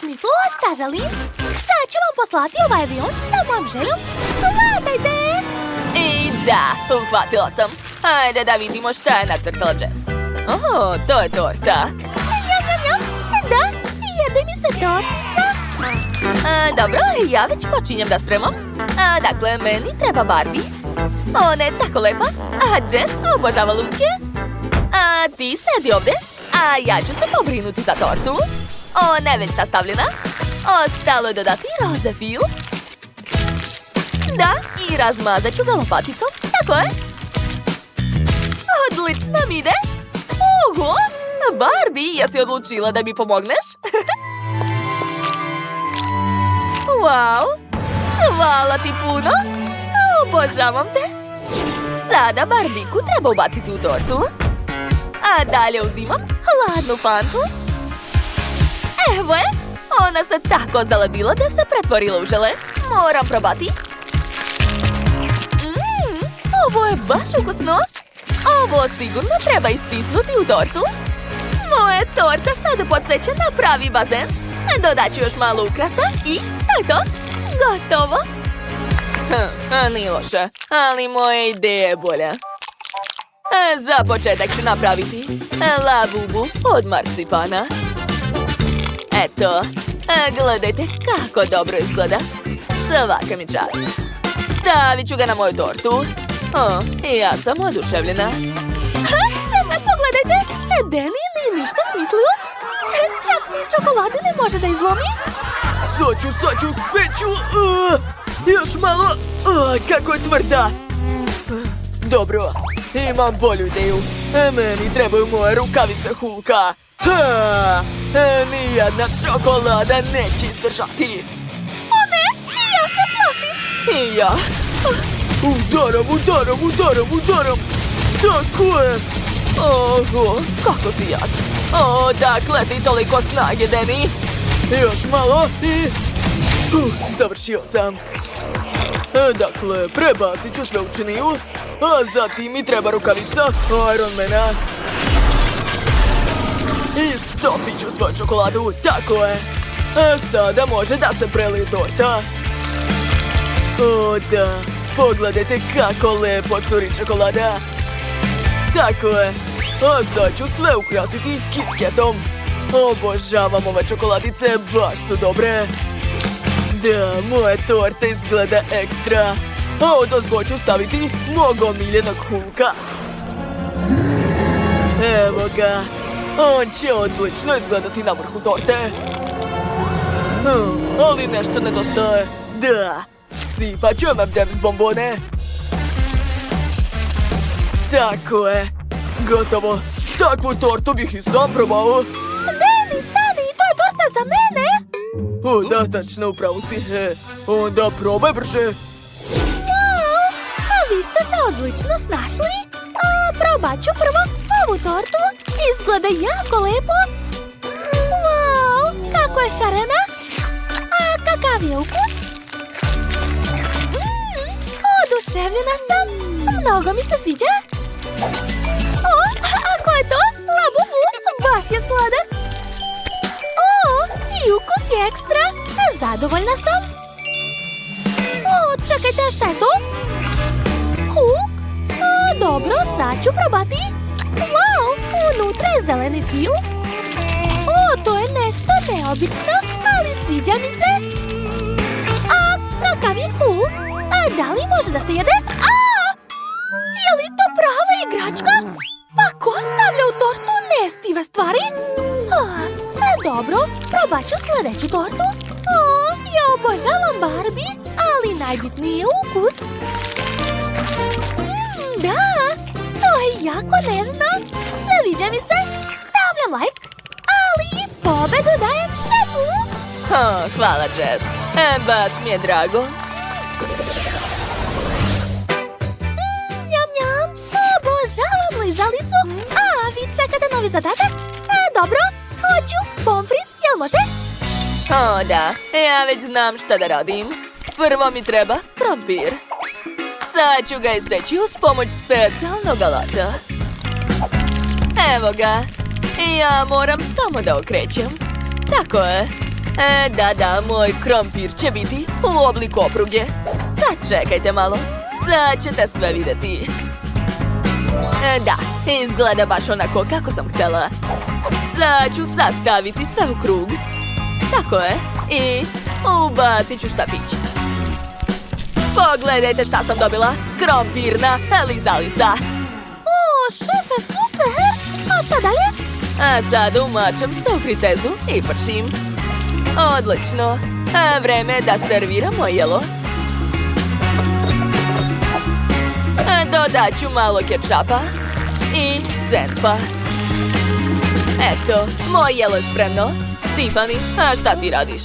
smislila šta želim. Sad ću vam poslati ovaj avion sa mojom željom. Hvatajte! I da, uhvatila sam. Ajde da vidimo šta je nacrtala Jess. O, to je torta. Njam, njam, njam. Da, jede mi se tortica. Dobro, ja već počinjem da spremam. Dakle, meni treba Barbie. Ona je tako lepa. A Jess obožava lutke. Ti sedi ovdje. A ja ću se pobrinuti za tortu. Ona je već sastavljena. Ostalo je dodati roze fil. Da, i razmazat ću ga lopaticom. Tako je. Odlično mi ide. Oho, Barbie, jesi odlučila da mi pomogneš? Wow, hvala ti puno. Obožavam te. Sada Barbiku treba ubaciti u tortu. A dalje uzimam hladnu fantu. Evo je, ona se tako zaladila da se pretvorila u žele. Moram probati. Ovo je baš ukusno. Ovo sigurno treba istisnuti u tortu. Moja torta sada podsjeća na pravi bazen. Dodat ću još malo ukrasa i to je to. Gotovo. Nije loše, ali moja ideja je bolja. Za početak ću napraviti labubu od marcipana. Eto, gledajte kako dobro izgleda. Svaka mi čast. Stavit ću ga na moju tortu. Ja sam oduševljena. Šefe, pogledajte. Danny nije ništa smislio. Čak ni čokoladu ne može da izlomi. Sad ću, speću. Još malo. Kako je tvrda. Dobro, imam bolju ideju. Meni trebaju moje rukavice Hulka. Nijedna čokolada neće izdržati. O ne, ja se plašim. I ja. Udaram. Tako je. Oho, kako si jak. Dakle ti toliko snage, Danny. Još malo i... završio sam. Dakle, prebacit ću sve u činiju. A zatim mi treba rukavica Ironmana. I stopit ću svoju čokoladu, tako je. Sada može da se prelije torta. O da, pogledajte kako lepo curi čokolada. Tako je. A sad ću sve ukrasiti KitKatom. Obožavam ove čokoladice, baš su dobre. Da, moja torta izgleda ekstra. A odozgo ću staviti mog omiljenog Hulka. Evo ga. On će odlično izgledati na vrhu torte. Ali nešto nedostaje. Da, sipat ću M&M's bombone. Tako je. Gotovo. Takvu tortu bih i sam probao. Danny, stani, to je torta za mene. Da, tačno, upravo si. Onda probaj brže. Wow, a vi ste se odlično snašli. Probat ću prvo ovu tortu. Izgleda jako lepo. Wow, kako je šarena. A kakav je ukus? Oduševljena sam. Mnogo mi se sviđa. A ko je to? Labubu, baš je sladak. I ukus je ekstra. Zadovoljna sam. Čekajte, šta je to? Hulk? Dobro, sad ću probati. Wow, unutra je zeleni fil. To je nešto neobično, ali sviđa mi se. Kakav je Hulk? Da li može da se jede? Je li to prava igračka? Pa ko stavlja u tortu nestive stvari? Dobro, probat ću sljedeću tortu. Ja obožavam Barbie, ali najbitniji je ukus. Da, to je jako nežno. Sviđa mi se. Stavljam like, ali pobedu dajem šefu. Hvala, Jess. Baš mi je drago. Njam, njam. Obožavam lizalicu. Vi čekate novi zadatak? Dobro, hoću pomfrit, jel može? Da, ja već znam šta da radim. Prvo mi treba krompir. Sad ću ga iseći uz pomoć specijalnog alata. Evo ga. Ja moram samo da okrećem. Tako je. Da, moj krompir će biti u obliku opruge. Sad čekajte malo. Sad ćete sve vidjeti. Da, izgleda baš onako kako sam htjela. Sad ću sastaviti sve u krug. Tako je. I ubacit ću štapić. Pogledajte šta sam dobila. Krompirna lizalica. O, šefe, super! A šta dalje? A sad umačem se u fritezu i pršim. Odlično. A vreme je da serviramo jelo. Dodat ću malo kečapa i senfa. Eto, moje jelo je spremno. Tiffany, a šta ti radiš?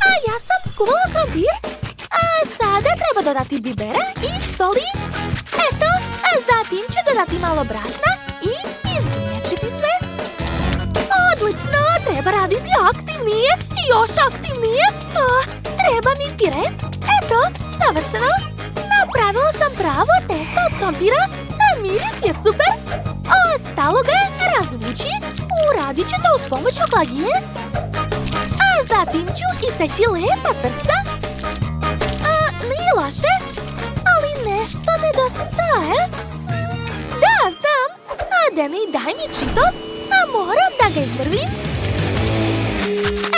A ja sam skuvala krompir. A sada treba dodati bibera i soli. Eto, a zatim ću dodati malo brašna i izmiješati sve. Odlično, treba raditi aktivnije i još aktivnije. Treba mi pire. Eto, savršeno. Napravila sam pravo testo od krompira, a miris je super. Ostalo ga je razvući. Uradit ću to uz pomoć okladije. A zatim ću iseći lepa srca. Nije loše, ali nešto nedostaje. Da, znam. Danny, daj mi Cheetos, a moram da ga izmrvim.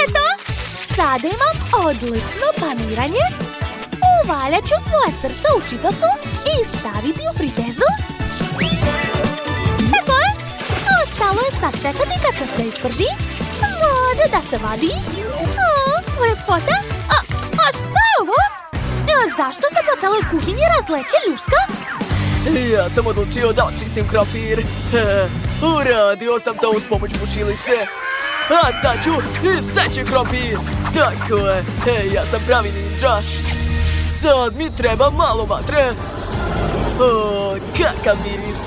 Eto, sada imam odlično paniranje. Uvaljat ću svoje srce u Cheetosu i staviti u fritezu. Tako je. Ostalo je sad čekati kad se sve isprži. Može da se vadi. Lepota. A šta je ovo? Zašto se po celoj kuhinji razleće ljuska? Ja sam odlučio da očistim krompir. Uradio sam to uz pomoć bušilice. A sad ću iseći krompir. Tako je. Ja sam pravi ninja. Sad mi treba malo vatre. Kakav miris.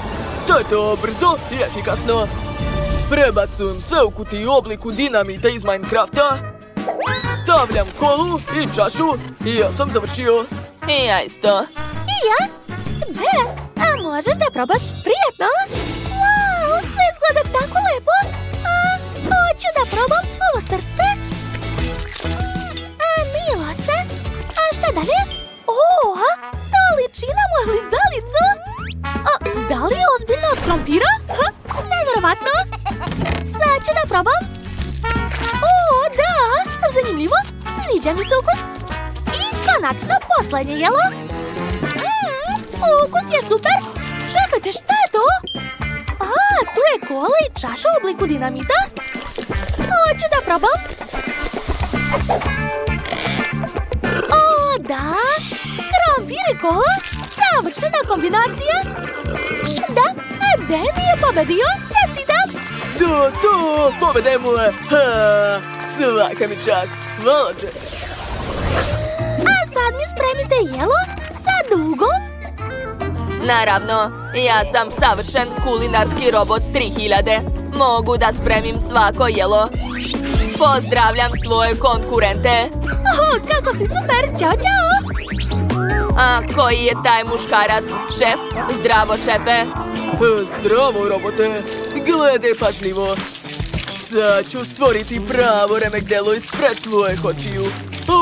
To je to brzo i efikasno. Prebacujem sve u kutiju u obliku dinamita iz Minecrafta. Stavljam kolu i čašu i ja sam završio. I ja isto. I ja? Jess, a možeš da probaš? Prijetno? Wow, sve izgleda tako lepo. Hoću da probam ovo srce. Nije loše. A šta dalje? To liči na moju lizalicu. Da li je ozbiljno od krompira? Nevjerovatno. Sad ću da probam. Da, zanimljivo. Sviđa mi se ukus. I konačno posljednje jelo. Ukus je super. Čekajte, šta je to? Tu je kola i čaša u obliku dinamita. Hoću da probam. Da, krompir i kola. Savršena kombinacija. Da, Danny je pobedio. Čestitam. Da, povedemo je. Svaka mi čast. Hvala, Jess. A sad mi spremite jelo sa dugom. Naravno, ja sam savršen kulinarski robot 3000. Mogu da spremim svako jelo. Pozdravljam svoje konkurente. Kako si super, ćao, ćao. A koji je taj muškarac? Šef? Zdravo, šefe. Zdravo, robote. Gledaj pažljivo. Sad ću stvoriti pravo remek-delo ispred tvojih očiju.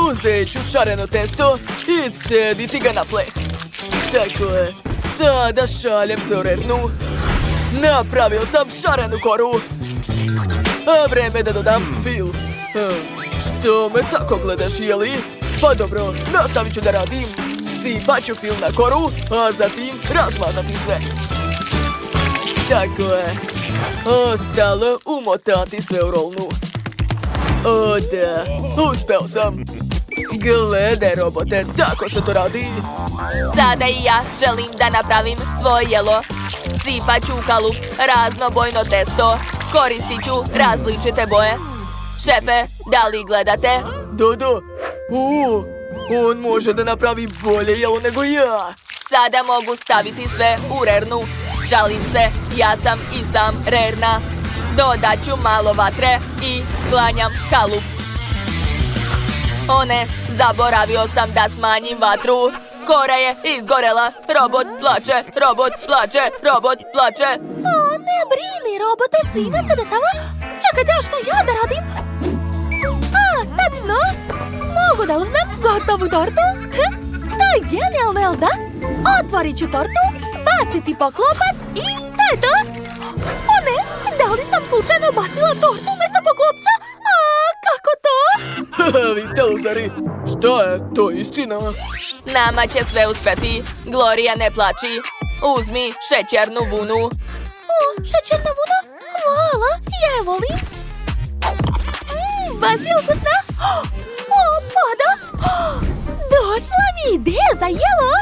Uzet ću šareno testo i iscediti ga na pleh. Tako je. Sada šaljem se u rernu. Napravio sam šarenu koru. A vreme da dodam fil. Što me tako gledaš, jeli? Pa dobro, nastavit ću da radim. Sipat ću fil na koru, a zatim razmazati sve. Tako je. Ostalo umotati sve u rolnu. Da, uspeo sam. Gledaj, robote, tako se to radi. Sada i ja želim da napravim svoje jelo. Sipat ću u kalup raznobojno testo. Koristit ću različite boje. Šefe, da li gledate? Da. On može da napravi bolje jelo nego ja. Sada mogu staviti sve u rernu. Šalim se, ja sam i sam rerna. Dodat ću malo vatre i sklanjam kalup. Zaboravio sam da smanjim vatru. Kora je izgorela. Robot plače, robot plače, robot plače. Ne brini, robote, svima se dešava. Čekajte, a što ja da radim? Odlično! Mogu da uzmem gotovu tortu? To je genijalno, jel da? Otvorit ću tortu, baciti poklopac i to je to! O ne, da li sam slučajno bacila tortu umjesto poklopca? A, kako to? Vi ste luzeri. Šta je? To je istina. Nama će sve uspeti. Gloria, ne plači. Uzmi šećernu vunu. O, šećerna vuna? Hvala, ja je volim. Baš je ukusna. O, pada. Došla mi ideja za jelo.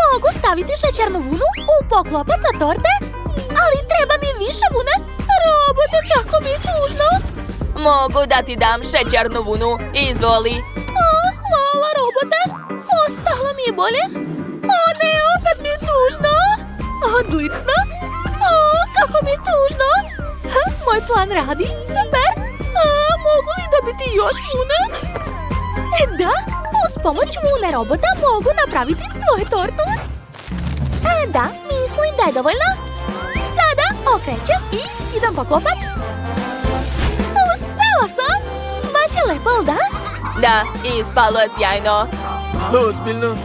Mogu staviti šećernu vunu u poklopac za torte, ali treba mi više vune. Robote, tako mi je tužno. Mogu da ti dam šećernu vunu. Izvoli. Hvala, robote. Ostalo mi je bolje. O ne, opet mi je tužno. Odlično. O, kako mi je tužno. Moj plan radi. Super. Mogu li dobiti još vune? Da, uz pomoć vune robota mogu napraviti svoju tortu. Da, mislim da je dovoljno. Sada okrećem i skidam poklopac. Uspela sam. Baš je lepo, da? Da, ispalo je sjajno. Ozbiljno?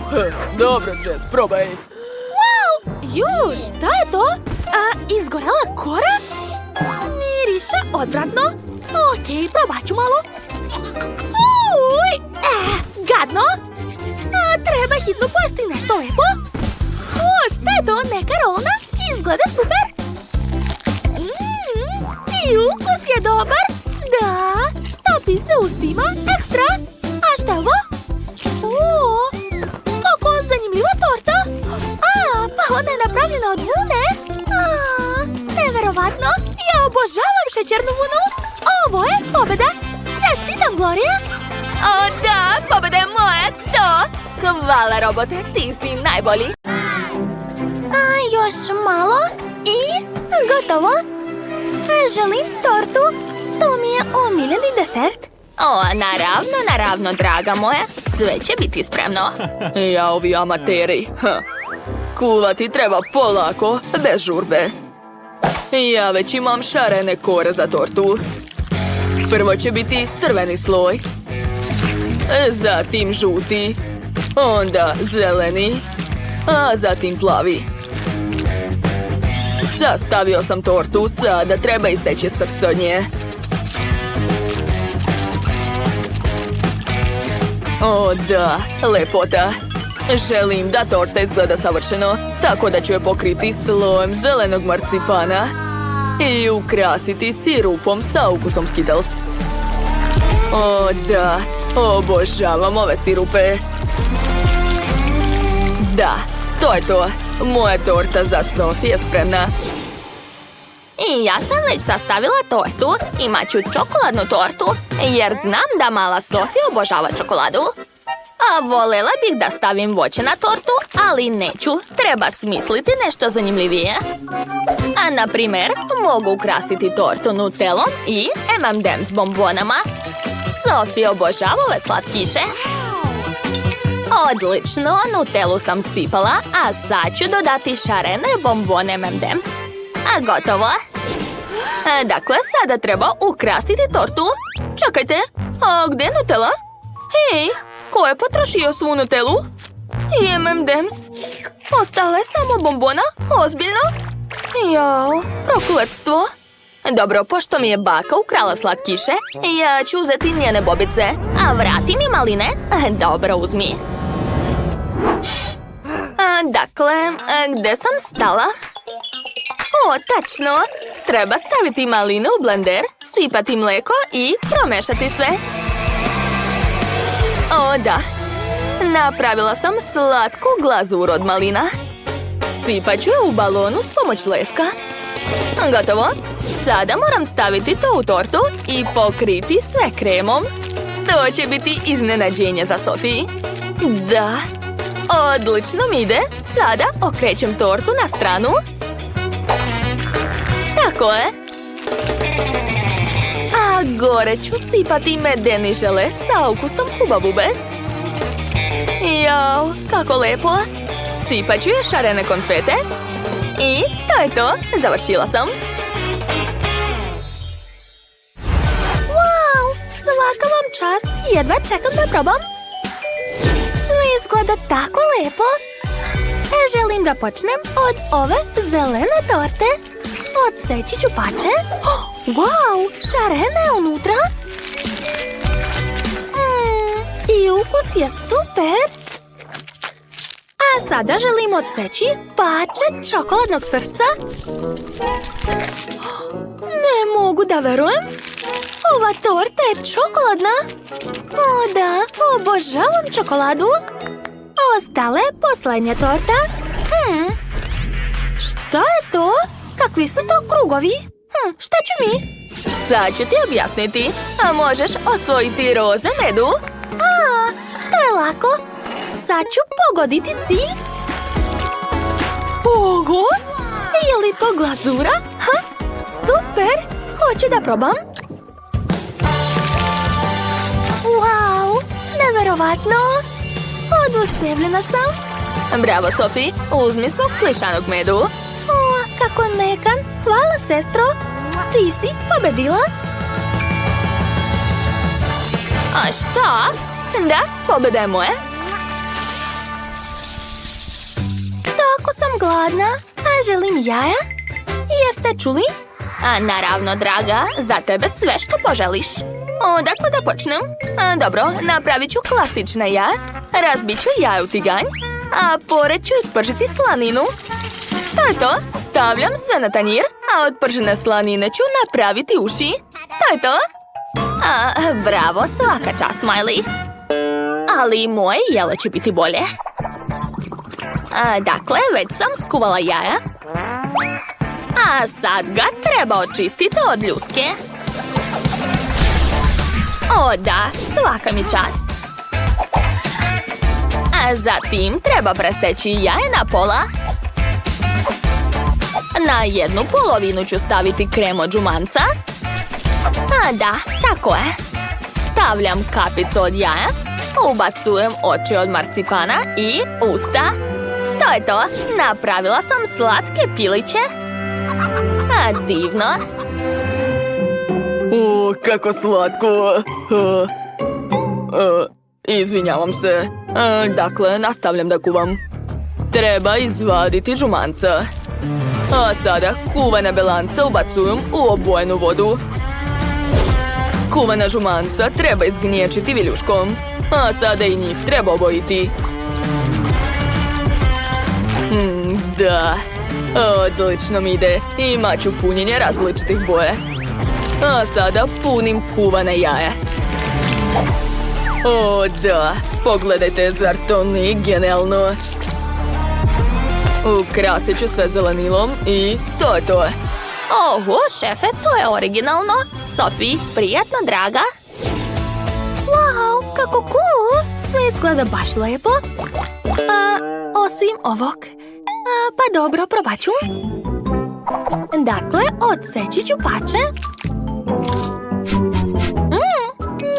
Dobro, Jess, probaj. Wow! Ju, šta je to? Izgorela kora? Miriše odvratno. Okej, probat ću malo. Fuj! Gadno! Treba hitno pojesti nešto lepo. O, šta je to? Neka rolna? Izgleda super. I ukus je dobar. Da, topi se ustima ekstra. A šta je ovo? O, kako zanimljiva torta. Pa ona je napravljena od vune. Neverovatno. Ja obožavam šećernu vunu. Ovo je pobjeda. Čestitam, Gloria. O da, pobjeda je moja, to! Hvala, robote, ti si najbolji. Još malo i gotovo. Želim tortu. To mi je omiljeni desert. O, naravno, draga moja. Sve će biti spremno. Ja, ovi amateri. Kuvati treba polako, bez žurbe. Ja već imam šarene kore za tortu. Prvo će biti crveni sloj. Zatim žuti. Onda zeleni. A zatim plavi. Sastavio sam tortu, sada treba iseći srce od nje. O da, lepota. Želim da torta izgleda savršeno, tako da ću je pokriti slojem zelenog marcipana i ukrasiti sirupom sa ukusom Skittles. O da, obožavam ove sirupe. Da, to je to. Moja torta za Sophie je spremna. I ja sam već sastavila tortu. Imat ću čokoladnu tortu, jer znam da mala Sophie obožava čokoladu. A volela bih da stavim voće na tortu, ali neću. Treba smisliti nešto zanimljivije. A na primjer, mogu ukrasiti tortu Nutellom i M&M's bombonama. Sophie obožava ove slatkiše. Odlično, Nutellu sam sipala, a sad ću dodati šarene bombone M&M's. A gotovo. Dakle, sada treba ukrasiti tortu. Čekajte, a gdje je Nutella? Hej, ko je potrošio svu Nutellu? I M&M's. Ostala je samo bombona? Ozbiljno? Jao, prokletstvo. Dobro, pošto mi je baka ukrala slatkiše, ja ću uzeti njene bobice. A vrati mi maline. Dobro, uzmi. Dakle, gdje sam stala? O, tačno. Treba staviti maline u blender, sipati mlijeko i promešati sve. O, da. Napravila sam slatku glazuru od malina. Sipat ću je u balonu s pomoć levka. Gotovo. Sada moram staviti to u tortu i pokriti sve kremom. To će biti iznenađenje za Sophie. Da. Odlično mi ide. Sada okrećem tortu na stranu. Tako je. A gore ću sipati medeni žele sa ukusom hubabube. Jao, kako lepo. Sipat ću još šarene konfete. I to je to. Završila sam. Wow, svaka vam čast. jedva čekam da probam. Sve izgleda tako lepo. Želim da počnem od ove zelene torte. Odseći ću pače. Wow, šarena je unutra. I ukus je super. A sada želim odseći pače čokoladnog srca. Ne mogu da verujem. Ova torta je čokoladna. O da, obožavam čokoladu. Ostale posljednja torta. Šta je to? Kakvi su to krugovi? Šta ću mi? Sad ću ti objasniti. A možeš osvojiti roze medu? To je lako. Sad ću pogoditi cilj. Oho! Je li to glazura? Super! Hoću da probam. Wow! Neverovatno! Oduševljena sam. Bravo, Sofi. Uzmi svog plišanog medu. Kako mekan. Hvala, sestro. Ti si pobedila. A šta? Da, pobeda je moja. Tako sam gladna, a želim jaja. Jeste čuli? A naravno, draga, za tebe sve što poželiš. Odakle da počnem? Dobro, napravit ću klasična jaja. Razbit ću jaja u tiganj, a pored ću ispržiti slaninu. To je to. Stavljam sve na tanjir, a od pržene slanine ću napraviti uši. To je to. Bravo, svaka čast, Miley. Ali moje jelo će biti bolje. Dakle, već sam skuvala jaja. A sad ga treba očistiti od ljuske. O da, svaka mi čast. A zatim treba preseći jaje na pola. Na jednu polovinu ću staviti krem od žumanca. Da, tako je. Stavljam kapicu od jaja. Ubacujem oči od marcipana i usta. To je to. Napravila sam slatke piliće. Divno. O, kako slatko. Izvinjavam se. Dakle, nastavljam da kuvam. Treba izvaditi žumanca. A sada kuvane belance ubacujem u obojenu vodu. Kuvana žumanca treba izgnječiti viljuškom. A sada i njih treba obojiti. Da. Odlično mi ide. Imat ću punjenje različitih boje. A sada punim kuvane jaje. O da. Pogledajte, zar to nije genijalno? Ukrasit ću sve zelenilom i to je to. Oho, šefe, to je originalno. Sofi, prijatno, draga. Wow, kako cool! Sve izgleda baš lepo. Osim ovog. Pa dobro, probat ću. Dakle, odseći ću pače.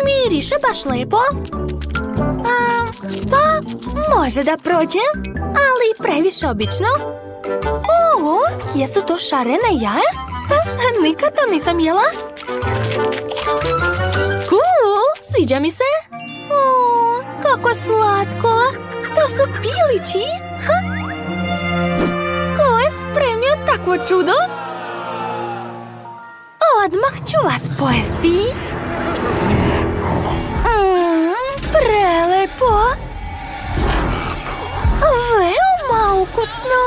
Miriše baš lepo. Pa, može da prođe, ali previše obično. Oho, jesu to šarene jaja? Nikad to nisam jela. Cool, sviđa mi se. Kako slatko. To su pilići. Ko je spremio takvo čudo? Odmah ću vas pojesti. Prelepo. Veoma ukusno.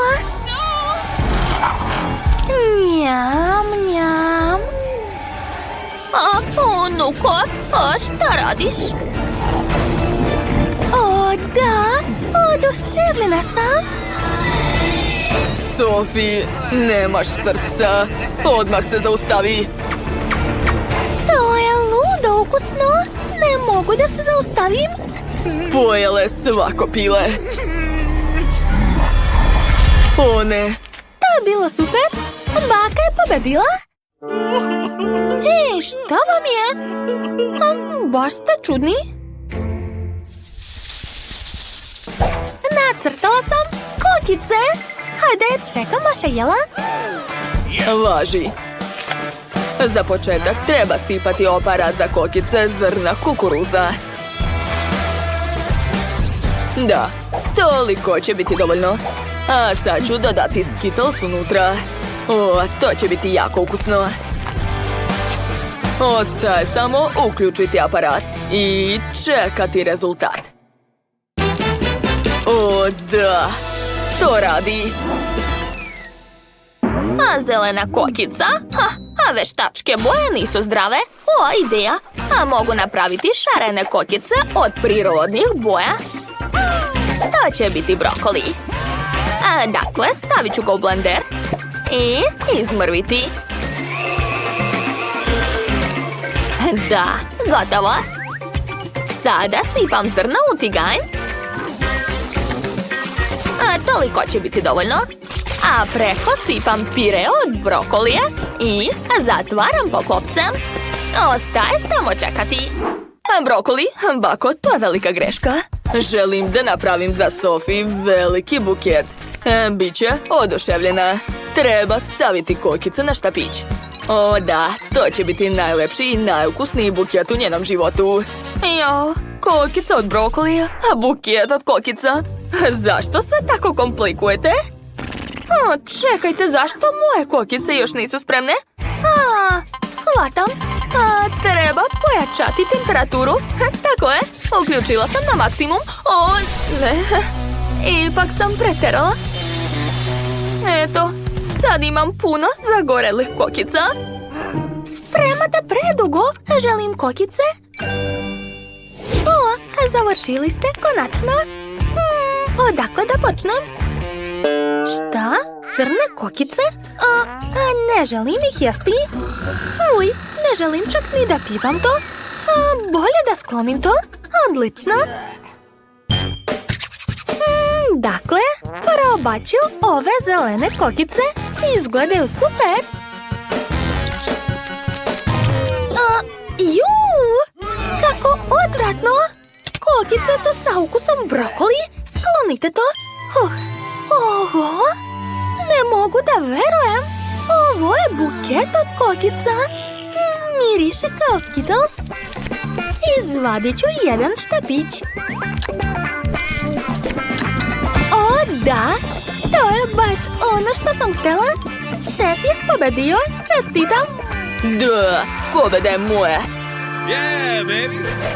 Njam, njam. Unuko, šta radiš? O da, oduševljena sam. Sofi, nemaš srca. Odmah se zaustavi. To je ludo ukusno. Ne mogu da se zaustavim. Pojele svako pile. O ne. To je bilo super. Baka je pobedila. Hej, šta vam je? Baš ste čudni. Nacrtala sam kokice. Hajde, čekam vaše jela. Važi. Za početak treba sipati aparat za kokice zrna kukuruza. Da, toliko će biti dovoljno. A sad ću dodati Skittles unutra. O, to će biti jako ukusno. Ostaje samo uključiti aparat i čekati rezultat. O, da, to radi. A zelena kokica? A veštačke boje nisu zdrave? O, ideja! A mogu napraviti šarene kokice od prirodnih boja? To će biti brokoli. Dakle, stavit ću ga u blender i izmrviti. Da, gotovo. Sada sipam zrna u tiganj. Toliko će biti dovoljno. A preko sipam pire od brokolija i zatvaram poklopcem. Ostaje samo čekati. Brokoli, bako, to je velika greška. Želim da napravim za Sophie veliki buket. Biće oduševljena. Treba staviti kokice na štapić. O da, to će biti najlepši i najukusniji buket u njenom životu. Jo, kokica od brokolija, a buket od kokica. Zašto sve tako komplikujete? Čekajte, zašto moje kokice još nisu spremne? Shvatam. Treba pojačati temperaturu. Tako je, uključila sam na maksimum. O, ne, ipak sam preterala. Eto, sad imam puno zagorelih kokica. Spremate predugo. Želim kokice. O, završili ste konačno. Odakle da počnem? Šta? Crne kokice? Ne želim ih jesti. Uj, ne želim čak ni da pipam to. Bolje da sklonim to. Odlično. Dakle, probat ću ove zelene kokice. Izgledaju super. Kako odvratno. Kokice su sa ukusom brokoli. Sklonite to. Oho, ne mogu da verujem. Ovo je buket od kokica. Miriše kao Skittles. Izvadit ću jedan štapić. O da, to je baš ono što sam htjela. Šef je pobedio, čestitam. Da, pobeda je moja. Yeah, baby!